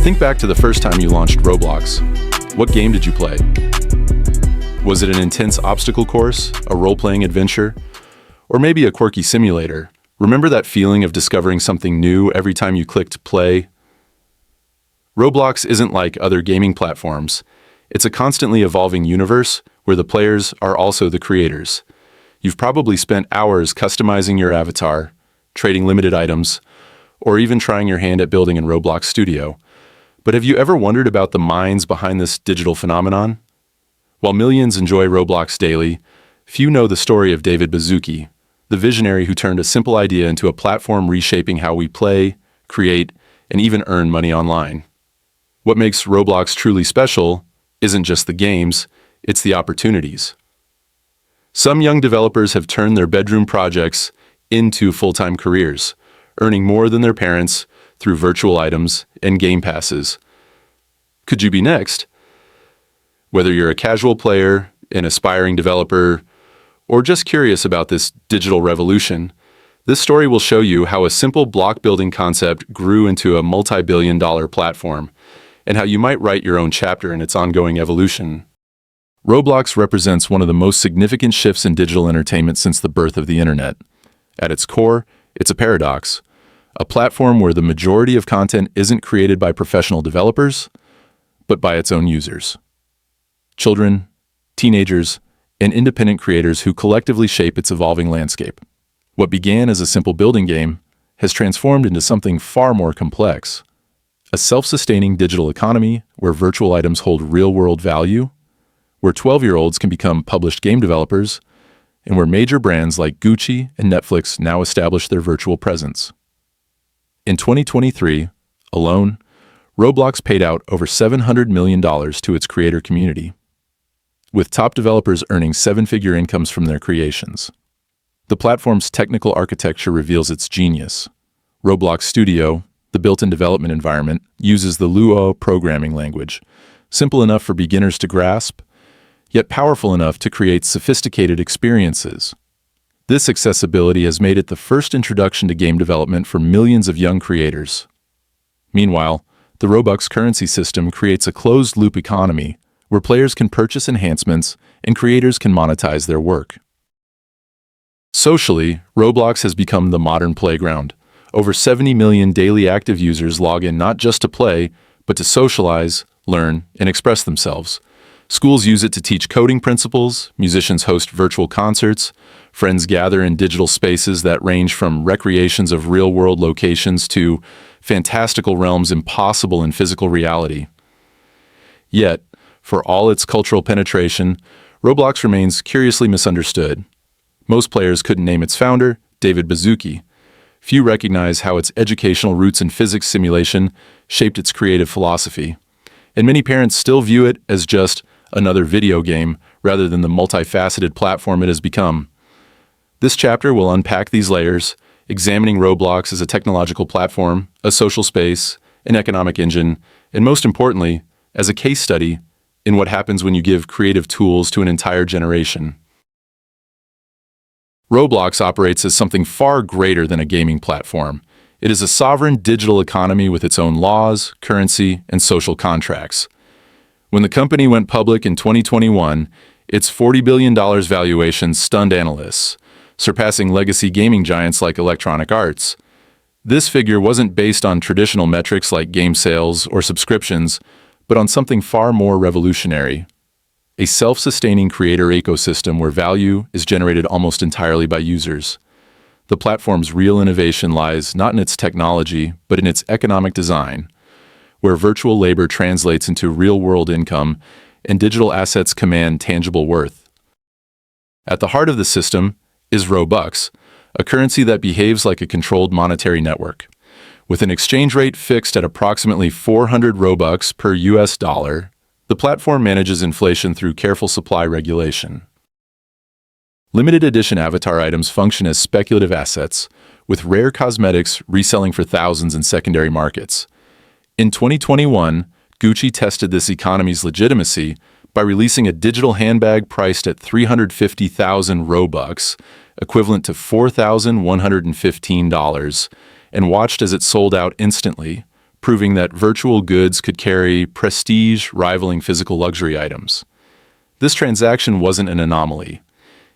Think back to the first time you launched Roblox. What game did you play? Was it an intense obstacle course, a role-playing adventure, or maybe a quirky simulator? Remember that feeling of discovering something new every time you clicked play? Roblox isn't like other gaming platforms. It's a constantly evolving universe where the players are also the creators. You've probably spent hours customizing your avatar, trading limited items, or even trying your hand at building in Roblox Studio. But have you ever wondered about the minds behind this digital phenomenon? While millions enjoy Roblox daily, few know the story of David Baszucki, the visionary who turned a simple idea into a platform reshaping how we play, create, and even earn money online. What makes Roblox truly special isn't just the games, it's the opportunities. Some young developers have turned their bedroom projects into full-time careers, earning more than their parents through virtual items and game passes. Could you be next? Whether you're a casual player, an aspiring developer, or just curious about this digital revolution, this story will show you how a simple block-building concept grew into a multi-billion-dollar platform, and how you might write your own chapter in its ongoing evolution. Roblox represents one of the most significant shifts in digital entertainment since the birth of the internet. At its core, it's a paradox, a platform where the majority of content isn't created by professional developers, but by its own users. Children, teenagers, and independent creators who collectively shape its evolving landscape. What began as a simple building game has transformed into something far more complex. A self-sustaining digital economy where virtual items hold real-world value, where 12-year-olds can become published game developers, and where major brands like Gucci and Netflix now establish their virtual presence. In 2023, alone, Roblox paid out over $700 million to its creator community, with top developers earning seven-figure incomes from their creations. The platform's technical architecture reveals its genius. Roblox Studio, the built-in development environment, uses the Luo programming language, simple enough for beginners to grasp, yet powerful enough to create sophisticated experiences. This accessibility has made it the first introduction to game development for millions of young creators. Meanwhile, the Robux currency system creates a closed-loop economy where players can purchase enhancements and creators can monetize their work. Socially, Roblox has become the modern playground. Over 70 million daily active users log in not just to play, but to socialize, learn, and express themselves. Schools use it to teach coding principles, musicians host virtual concerts, friends gather in digital spaces that range from recreations of real-world locations to fantastical realms impossible in physical reality. Yet, for all its cultural penetration, Roblox remains curiously misunderstood. Most players couldn't name its founder, David Baszucki. Few recognize how its educational roots in physics simulation shaped its creative philosophy. And many parents still view it as just another video game rather than the multifaceted platform it has become. This chapter will unpack these layers, examining Roblox as a technological platform, a social space, an economic engine, and most importantly, as a case study in what happens when you give creative tools to an entire generation. Roblox operates as something far greater than a gaming platform. It is a sovereign digital economy with its own laws, currency, and social contracts. When the company went public in 2021, its $40 billion valuation stunned analysts, surpassing legacy gaming giants like Electronic Arts. This figure wasn't based on traditional metrics like game sales or subscriptions, but on something far more revolutionary. A self-sustaining creator ecosystem where value is generated almost entirely by users. The platform's real innovation lies not in its technology, but in its economic design, where virtual labor translates into real-world income and digital assets command tangible worth. At the heart of the system is Robux, a currency that behaves like a controlled monetary network. With an exchange rate fixed at approximately 400 Robux per US dollar, the platform manages inflation through careful supply regulation. Limited edition avatar items function as speculative assets, with rare cosmetics reselling for thousands in secondary markets. In 2021, Gucci tested this economy's legitimacy by releasing a digital handbag priced at 350,000 Robux, equivalent to $4,115, and watched as it sold out instantly, proving that virtual goods could carry prestige rivaling physical luxury items. This transaction wasn't an anomaly.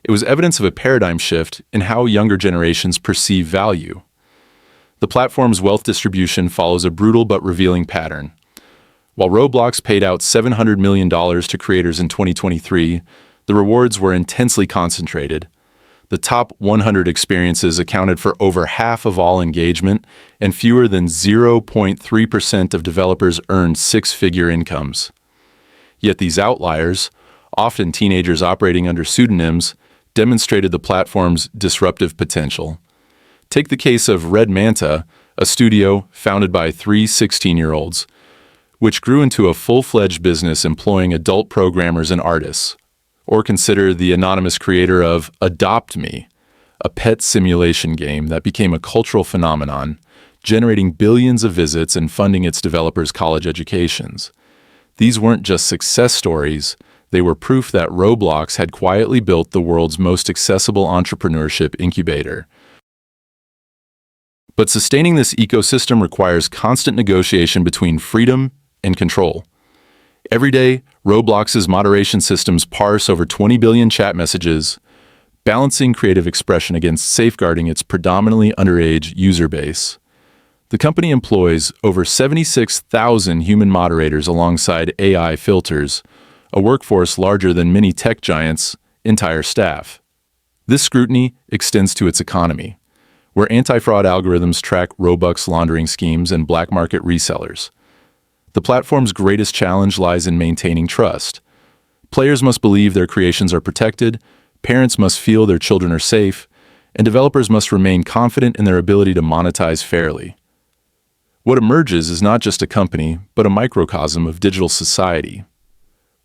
It was evidence of a paradigm shift in how younger generations perceive value. The platform's wealth distribution follows a brutal but revealing pattern. While Roblox paid out $700 million to creators in 2023, the rewards were intensely concentrated. The top 100 experiences accounted for over half of all engagement, and fewer than 0.3% of developers earned six-figure incomes. Yet these outliers, often teenagers operating under pseudonyms, demonstrated the platform's disruptive potential. Take the case of Red Manta, a studio founded by three 16-year-olds, which grew into a full-fledged business employing adult programmers and artists. Or consider the anonymous creator of Adopt Me, a pet simulation game that became a cultural phenomenon, generating billions of visits and funding its developers' college educations. These weren't just success stories, they were proof that Roblox had quietly built the world's most accessible entrepreneurship incubator. But sustaining this ecosystem requires constant negotiation between freedom and control. Every day, Roblox's moderation systems parse over 20 billion chat messages, balancing creative expression against safeguarding its predominantly underage user base. The company employs over 76,000 human moderators alongside AI filters, a workforce larger than many tech giants' entire staff. This scrutiny extends to its economy, where anti-fraud algorithms track Robux laundering schemes and black market resellers. The platform's greatest challenge lies in maintaining trust. Players must believe their creations are protected, parents must feel their children are safe, and developers must remain confident in their ability to monetize fairly. What emerges is not just a company, but a microcosm of digital society.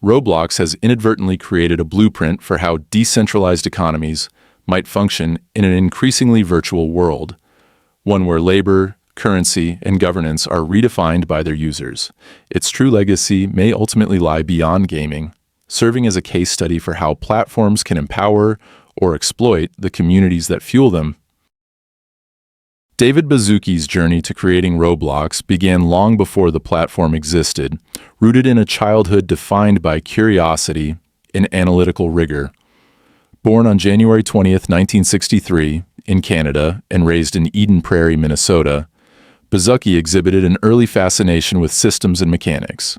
Roblox has inadvertently created a blueprint for how decentralized economies might function in an increasingly virtual world, one where labor, currency, and governance are redefined by their users. Its true legacy may ultimately lie beyond gaming, serving as a case study for how platforms can empower or exploit the communities that fuel them. David Baszucki's journey to creating Roblox began long before the platform existed, rooted in a childhood defined by curiosity and analytical rigor. Born on January 20th, 1963, in Canada and raised in Eden Prairie, Minnesota, Baszucki exhibited an early fascination with systems and mechanics.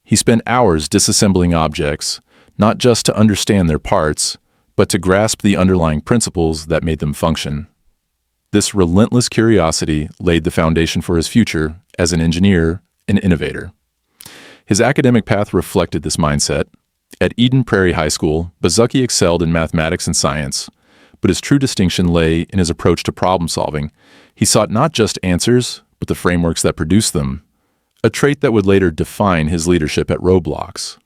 He spent hours disassembling objects, not just to understand their parts, but to grasp the underlying principles that made them function. This relentless curiosity laid the foundation for his future as an engineer and innovator. His academic path reflected this mindset. At Eden Prairie High School, Baszucki excelled in mathematics and science, but his true distinction lay in his approach to problem solving. He sought not just answers, but the frameworks that produced them, a trait that would later define his leadership at Roblox.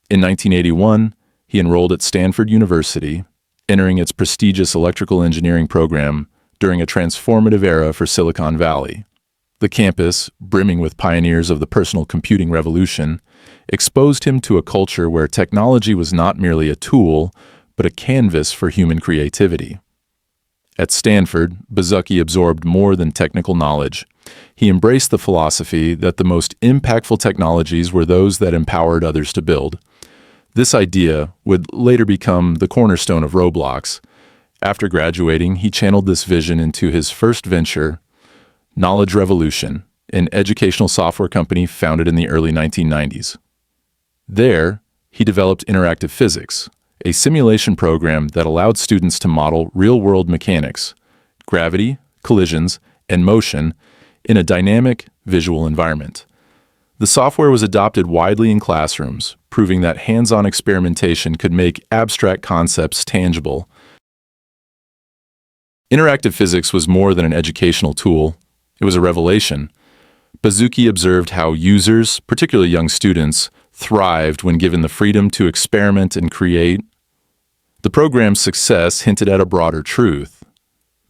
In 1981, he enrolled at Stanford University, entering its prestigious electrical engineering program during a transformative era for Silicon Valley. The campus, brimming with pioneers of the personal computing revolution, exposed him to a culture where technology was not merely a tool, but a canvas for human creativity. At Stanford, Baszucki absorbed more than technical knowledge. He embraced the philosophy that the most impactful technologies were those that empowered others to build. This idea would later become the cornerstone of Roblox. After graduating, he channeled this vision into his first venture, Knowledge Revolution, an educational software company founded in the early 1990s. There, he developed interactive physics, a simulation program that allowed students to model real-world mechanics, gravity, collisions, and motion in a dynamic, visual environment. The software was adopted widely in classrooms, proving that hands-on experimentation could make abstract concepts tangible. Interactive physics was more than an educational tool. It was a revelation. Baszucki observed how users, particularly young students, thrived when given the freedom to experiment and create. The program's success hinted at a broader truth.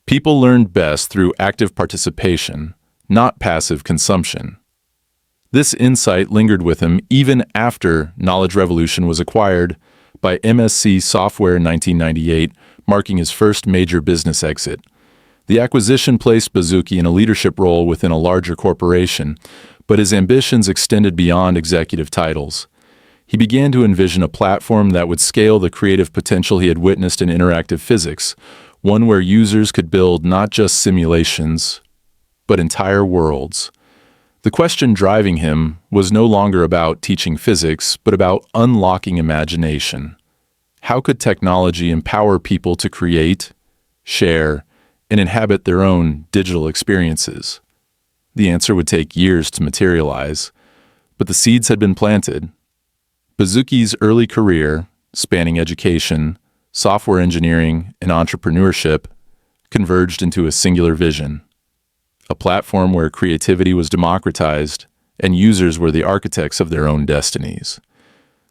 People learned best through active participation, not passive consumption. This insight lingered with him even after Knowledge Revolution was acquired by MSC Software in 1998, marking his first major business exit. The acquisition placed Baszucki in a leadership role within a larger corporation, but his ambitions extended beyond executive titles. He began to envision a platform that would scale the creative potential he had witnessed in interactive physics, one where users could build not just simulations, but entire worlds. The question driving him was no longer about teaching physics, but about unlocking imagination. How could technology empower people to create, share, and inhabit their own digital experiences? The answer would take years to materialize, but the seeds had been planted. Baszucki's early career, spanning education, software engineering, and entrepreneurship, converged into a singular vision: a platform where creativity was democratized and users were the architects of their own destinies.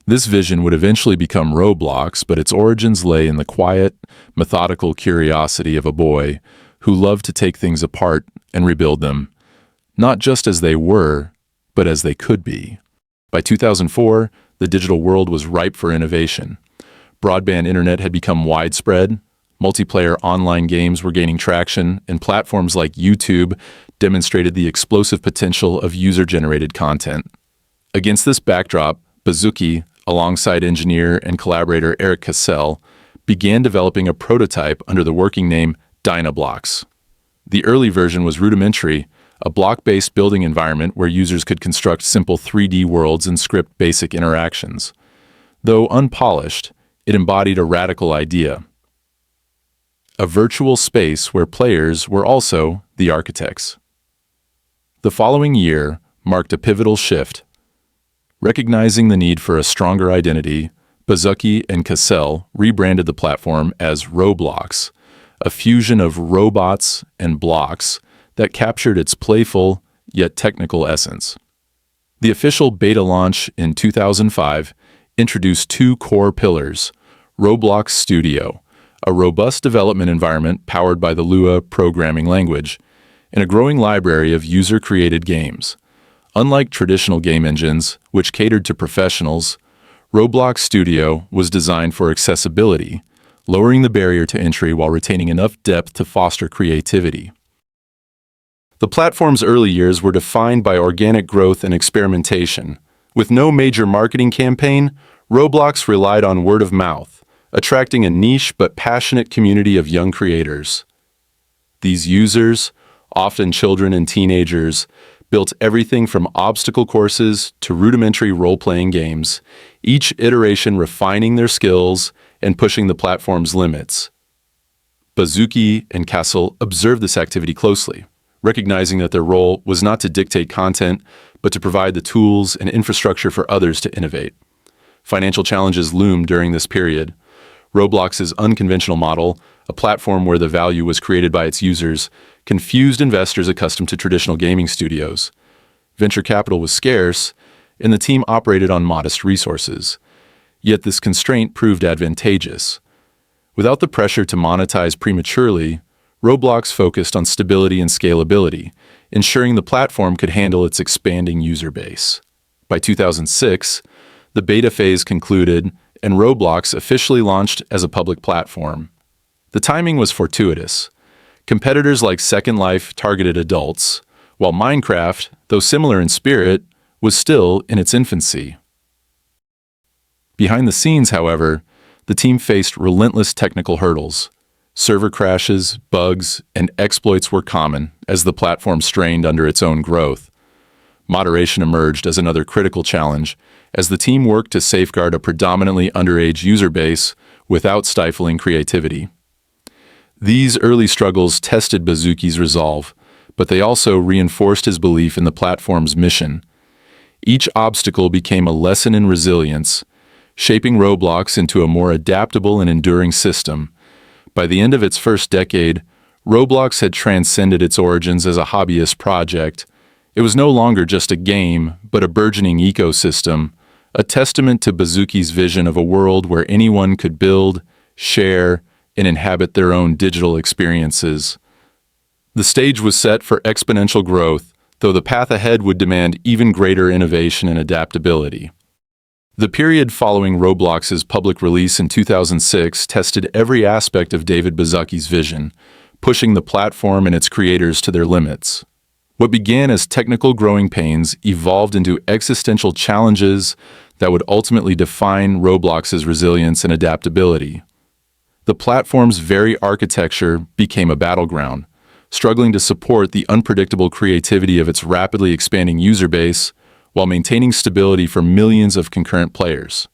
This vision would eventually become Roblox, but its origins lay in the quiet, methodical curiosity of a boy who loved to take things apart and rebuild them, not just as they were, but as they could be. By 2004, the digital world was ripe for innovation. Broadband internet had become widespread, multiplayer online games were gaining traction, and platforms like YouTube demonstrated the explosive potential of user-generated content. Against this backdrop, Baszucki, alongside engineer and collaborator Eric Cassell, began developing a prototype under the working name Dynablocks. The early version was rudimentary, a block-based building environment where users could construct simple 3D worlds and script basic interactions. Though unpolished, it embodied a radical idea: a virtual space where players were also the architects. The following year marked a pivotal shift. Recognizing the need for a stronger identity, Baszucki and Cassell rebranded the platform as Roblox, a fusion of robots and blocks that captured its playful yet technical essence. The official beta launch in 2005 introduced two core pillars: Roblox Studio, a robust development environment powered by the Lua programming language, and a growing library of user-created games. Unlike traditional game engines, which catered to professionals, Roblox Studio was designed for accessibility, lowering the barrier to entry while retaining enough depth to foster creativity. The platform's early years were defined by organic growth and experimentation. With no major marketing campaign, Roblox relied on word of mouth, attracting a niche but passionate community of young creators. These users, often children and teenagers, built everything from obstacle courses to rudimentary role-playing games, each iteration refining their skills and pushing the platform's limits. Baszucki and Cassell observed this activity closely, recognizing that their role was not to dictate content, but to provide the tools and infrastructure for others to innovate. Financial challenges loomed during this period. Roblox's unconventional model, a platform where the value was created by its users, confused investors accustomed to traditional gaming studios. Venture capital was scarce, and the team operated on modest resources. Yet this constraint proved advantageous. Without the pressure to monetize prematurely, Roblox focused on stability and scalability, ensuring the platform could handle its expanding user base. By 2006, the beta phase concluded, and Roblox officially launched as a public platform. The timing was fortuitous. Competitors like Second Life targeted adults, while Minecraft, though similar in spirit, was still in its infancy. Behind the scenes, however, the team faced relentless technical hurdles. Server crashes, bugs, and exploits were common as the platform strained under its own growth. Moderation emerged as another critical challenge as the team worked to safeguard a predominantly underage user base without stifling creativity. These early struggles tested Baszucki's resolve, but they also reinforced his belief in the platform's mission. Each obstacle became a lesson in resilience, shaping Roblox into a more adaptable and enduring system. By the end of its first decade, Roblox had transcended its origins as a hobbyist project. It was no longer just a game, but a burgeoning ecosystem, a testament to Baszucki's vision of a world where anyone could build, share, and inhabit their own digital experiences. The stage was set for exponential growth, though the path ahead would demand even greater innovation and adaptability. The period following Roblox's public release in 2006 tested every aspect of David Baszucki's vision, pushing the platform and its creators to their limits. What began as technical growing pains evolved into existential challenges that would ultimately define Roblox's resilience and adaptability. The platform's very architecture became a battleground, struggling to support the unpredictable creativity of its rapidly expanding user base while maintaining stability for millions of concurrent players.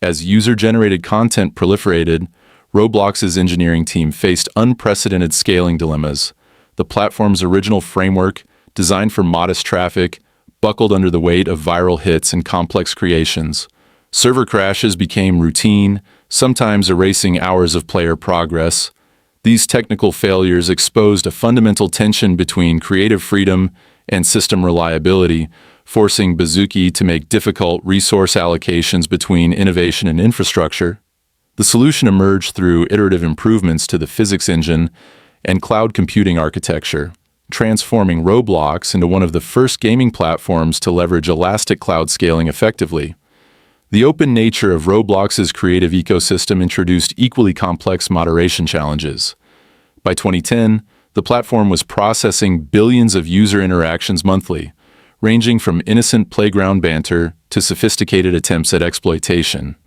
As user-generated content proliferated, Roblox's engineering team faced unprecedented scaling dilemmas. The platform's original framework, designed for modest traffic, buckled under the weight of viral hits and complex creations. Server crashes became routine, sometimes erasing hours of player progress. These technical failures exposed a fundamental tension between creative freedom and system reliability, forcing Baszucki to make difficult resource allocations between innovation and infrastructure. The solution emerged through iterative improvements to the physics engine and cloud computing architecture, transforming Roblox into one of the first gaming platforms to leverage elastic cloud scaling effectively. The open nature of Roblox's creative ecosystem introduced equally complex moderation challenges. By 2010, the platform was processing billions of user interactions monthly, ranging from innocent playground banter to sophisticated attempts at exploitation.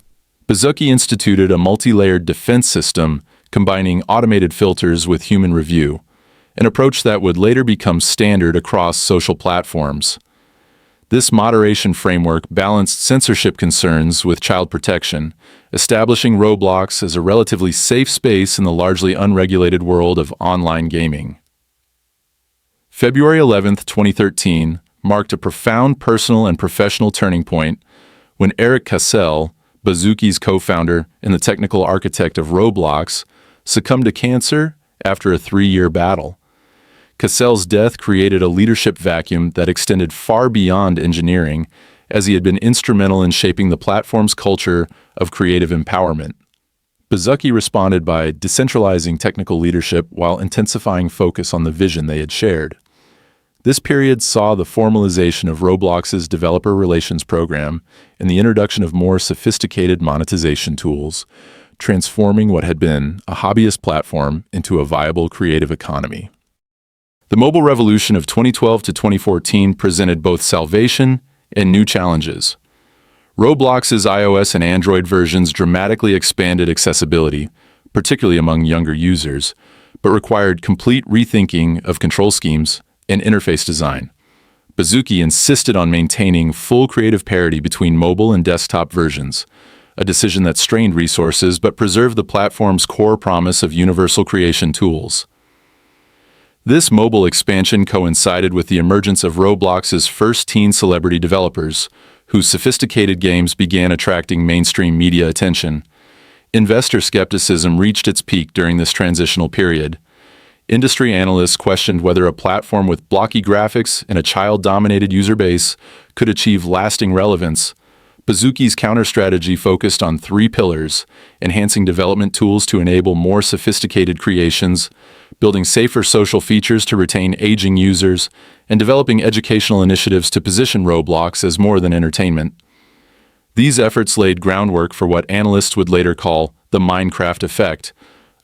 Baszucki instituted a multi-layered defense system combining automated filters with human review, an approach that would later become standard across social platforms. This moderation framework balanced censorship concerns with child protection, establishing Roblox as a relatively safe space in the largely unregulated world of online gaming. February 11, 2013, marked a profound personal and professional turning point when Eric Cassel, Baszucki's co-founder and the technical architect of Roblox, succumbed to cancer after a 3-year battle. Cassel's death created a leadership vacuum that extended far beyond engineering, as he had been instrumental in shaping the platform's culture of creative empowerment. Baszucki responded by decentralizing technical leadership while intensifying focus on the vision they had shared. This period saw the formalization of Roblox's developer relations program and the introduction of more sophisticated monetization tools, transforming what had been a hobbyist platform into a viable creative economy. The mobile revolution of 2012 to 2014 presented both salvation and new challenges. Roblox's iOS and Android versions dramatically expanded accessibility, particularly among younger users, but required complete rethinking of control schemes and interface design. Baszucki insisted on maintaining full creative parity between mobile and desktop versions, a decision that strained resources but preserved the platform's core promise of universal creation tools. This mobile expansion coincided with the emergence of Roblox's first teen celebrity developers, whose sophisticated games began attracting mainstream media attention. Investor skepticism reached its peak during this transitional period. Industry analysts questioned whether a platform with blocky graphics and a child-dominated user base could achieve lasting relevance. Baszucki's counter-strategy focused on 3 pillars: enhancing development tools to enable more sophisticated creations, building safer social features to retain aging users, and developing educational initiatives to position Roblox as more than entertainment. These efforts laid groundwork for what analysts would later call the Minecraft effect,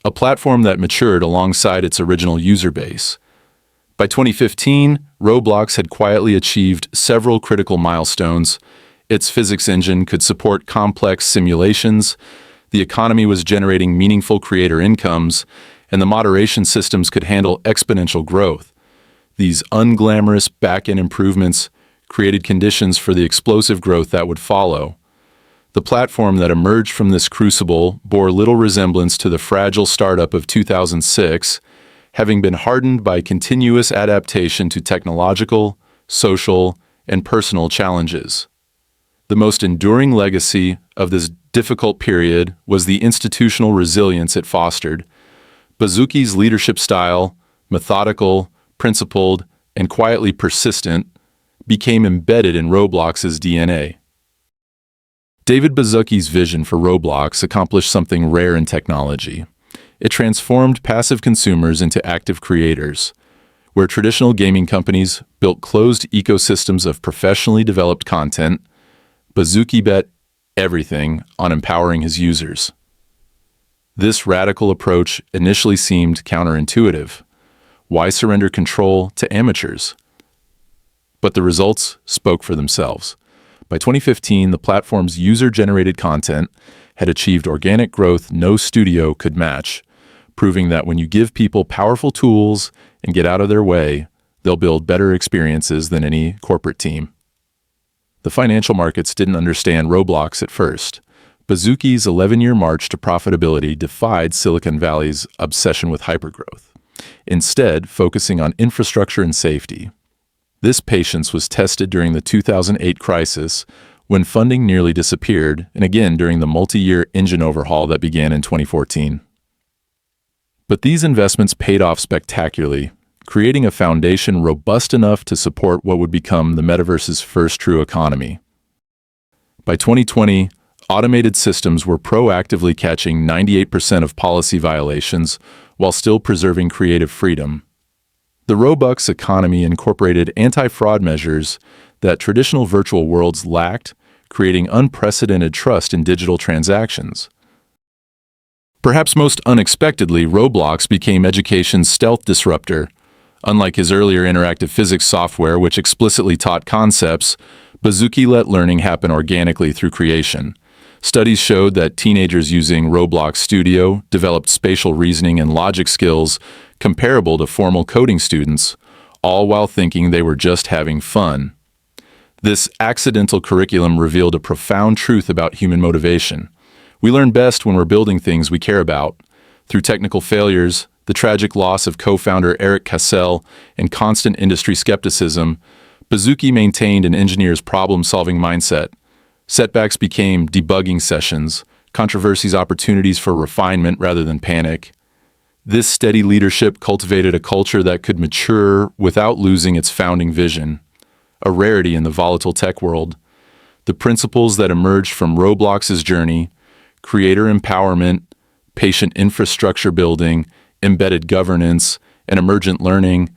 a platform that matured alongside its original user base. By 2015, Roblox had quietly achieved several critical milestones. Its physics engine could support complex simulations, the economy was generating meaningful creator incomes, and the moderation systems could handle exponential growth. These unglamorous back-end improvements created conditions for the explosive growth that would follow. The platform that emerged from this crucible bore little resemblance to the fragile startup of 2006, having been hardened by continuous adaptation to technological, social, and personal challenges. The most enduring legacy of this difficult period was the institutional resilience it fostered. Baszucki's leadership style, methodical, principled, and quietly persistent, became embedded in Roblox's DNA. David Baszucki's vision for Roblox accomplished something rare in technology. It transformed passive consumers into active creators. Where traditional gaming companies built closed ecosystems of professionally developed content, Baszucki bet everything on empowering his users. This radical approach initially seemed counterintuitive. Why surrender control to amateurs? But the results spoke for themselves. By 2015, the platform's user-generated content had achieved organic growth no studio could match, proving that when you give people powerful tools and get out of their way, they'll build better experiences than any corporate team. The financial markets didn't understand Roblox at first. Baszucki's 11-year march to profitability defied Silicon Valley's obsession with hypergrowth, instead focusing on infrastructure and safety. This patience was tested during the 2008 crisis, when funding nearly disappeared, and again during the multi-year engine overhaul that began in 2014. But these investments paid off spectacularly, creating a foundation robust enough to support what would become the metaverse's first true economy. By 2020, automated systems were proactively catching 98% of policy violations while still preserving creative freedom. The Robux economy incorporated anti-fraud measures that traditional virtual worlds lacked, creating unprecedented trust in digital transactions. Perhaps most unexpectedly, Roblox became education's stealth disruptor. Unlike his earlier interactive physics software, which explicitly taught concepts, Baszucki let learning happen organically through creation. Studies showed that teenagers using Roblox Studio developed spatial reasoning and logic skills comparable to formal coding students, all while thinking they were just having fun. This accidental curriculum revealed a profound truth about human motivation. We learn best when we're building things we care about. Through technical failures, the tragic loss of co-founder Eric Cassell, and constant industry skepticism, Baszucki maintained an engineer's problem-solving mindset. Setbacks became debugging sessions, controversies opportunities for refinement rather than panic. This steady leadership cultivated a culture that could mature without losing its founding vision, a rarity in the volatile tech world. The principles that emerged from Roblox's journey, creator empowerment, patient infrastructure building, embedded governance, and emergent learning,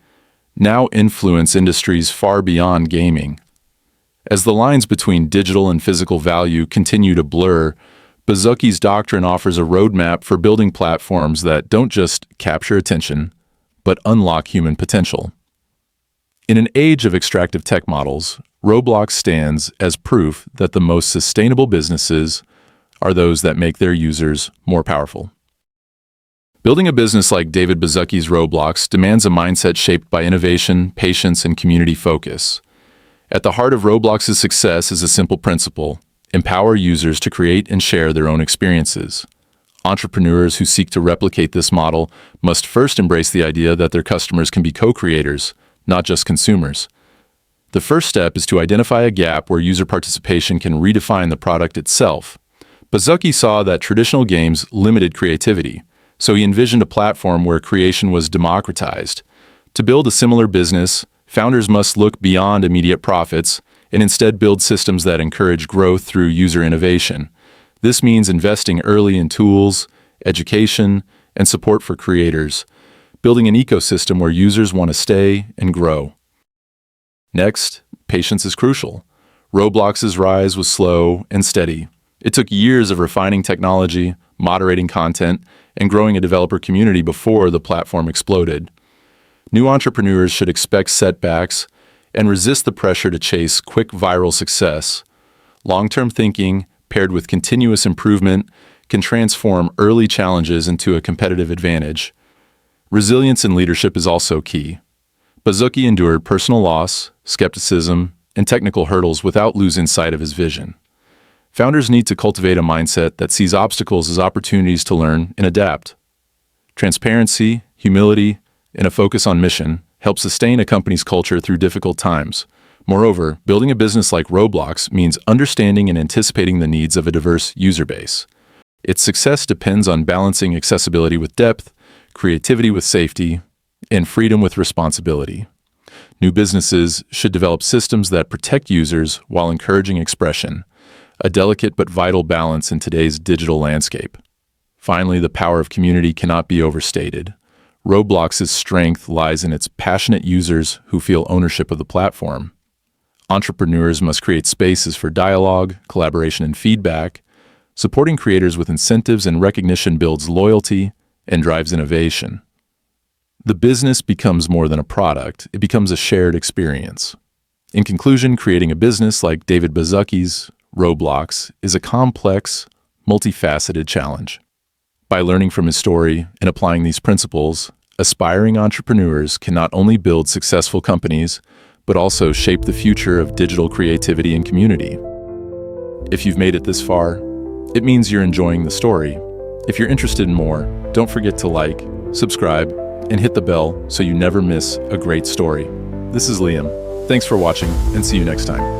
now influence industries far beyond gaming. As the lines between digital and physical value continue to blur, Baszucki's doctrine offers a roadmap for building platforms that don't just capture attention, but unlock human potential. In an age of extractive tech models, Roblox stands as proof that the most sustainable businesses are those that make their users more powerful. Building a business like David Baszucki's Roblox demands a mindset shaped by innovation, patience, and community focus. At the heart of Roblox's success is a simple principle: empower users to create and share their own experiences. Entrepreneurs who seek to replicate this model must first embrace the idea that their customers can be co-creators, not just consumers. The first step is to identify a gap where user participation can redefine the product itself. Baszucki saw that traditional games limited creativity, so he envisioned a platform where creation was democratized. To build a similar business, founders must look beyond immediate profits and instead build systems that encourage growth through user innovation. This means investing early in tools, education, and support for creators, building an ecosystem where users want to stay and grow. Next, patience is crucial. Roblox's rise was slow and steady. It took years of refining technology, moderating content, and growing a developer community before the platform exploded. New entrepreneurs should expect setbacks and resist the pressure to chase quick viral success. Long-term thinking, paired with continuous improvement, can transform early challenges into a competitive advantage. Resilience in leadership is also key. Baszucki endured personal loss, skepticism, and technical hurdles without losing sight of his vision. Founders need to cultivate a mindset that sees obstacles as opportunities to learn and adapt. Transparency, humility, and a focus on mission help sustain a company's culture through difficult times. Moreover, building a business like Roblox means understanding and anticipating the needs of a diverse user base. Its success depends on balancing accessibility with depth, creativity with safety, and freedom with responsibility. New businesses should develop systems that protect users while encouraging expression, a delicate but vital balance in today's digital landscape. Finally, the power of community cannot be overstated. Roblox's strength lies in its passionate users who feel ownership of the platform. Entrepreneurs must create spaces for dialogue, collaboration, and feedback, Supporting creators with incentives and recognition builds loyalty and drives innovation. The business becomes more than a product, it becomes a shared experience. In conclusion, creating a business like David Baszucki's Roblox is a complex, multifaceted challenge. By learning from his story and applying these principles, aspiring entrepreneurs can not only build successful companies, but also shape the future of digital creativity and community. If you've made it this far, it means you're enjoying the story. If you're interested in more, don't forget to like, subscribe, and hit the bell so you never miss a great story. This is Liam. Thanks for watching, and see you next time.